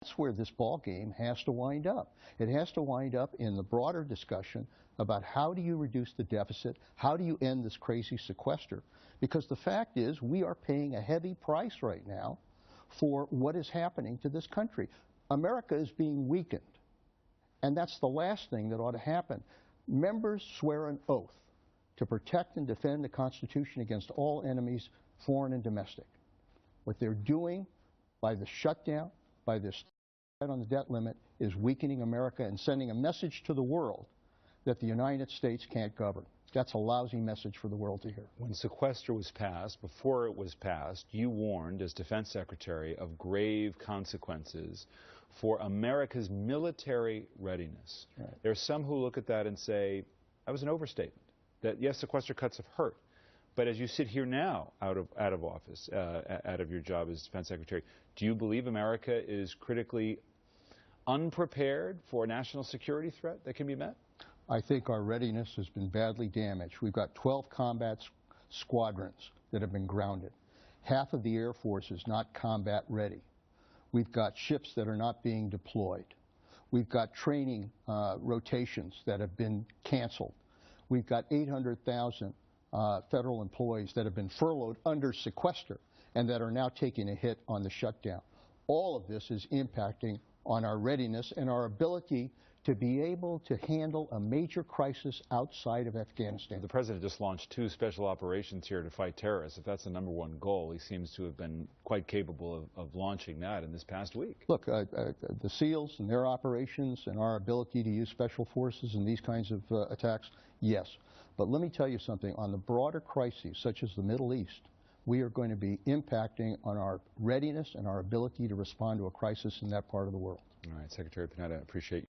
That's where this ball game has to wind up. It has to wind up in the broader discussion about how do you reduce the deficit, how do you end this crazy sequester, because the fact is we are paying a heavy price right now for what is happening to this country. America is being weakened, and that's the last thing that ought to happen. Members swear an oath to protect and defend the Constitution against all enemies, foreign and domestic. What they're doing by the shutdown, by this on the debt limit, is weakening America and sending a message to the world that the United States can't govern. That's a lousy message for the world to hear. When sequester was passed, before it was passed, you warned as Defense Secretary of grave consequences for America's military readiness. Right. There are some who look at that and say that was an overstatement, that yes, sequester cuts have hurt. But as you sit here now, out of office, out of your job as Defense Secretary, do you believe America is critically unprepared for a national security threat that can be met? I think our readiness has been badly damaged. We've got 12 combat squadrons that have been grounded. Half of the Air Force is not combat ready. We've got ships that are not being deployed. We've got training rotations that have been canceled. We've got 800,000 federal employees that have been furloughed under sequester and that are now taking a hit on the shutdown. All of this is impacting on our readiness and our ability to be able to handle a major crisis outside of Afghanistan. The President just launched 2 special operations here to fight terrorists. If that's the #1 goal, he seems to have been quite capable of launching that in this past week. Look, the SEALs and their operations and our ability to use special forces in these kinds of attacks, yes. But let me tell you something, on the broader crises, such as the Middle East, we are going to be impacting on our readiness and our ability to respond to a crisis in that part of the world. All right, Secretary Panetta, I appreciate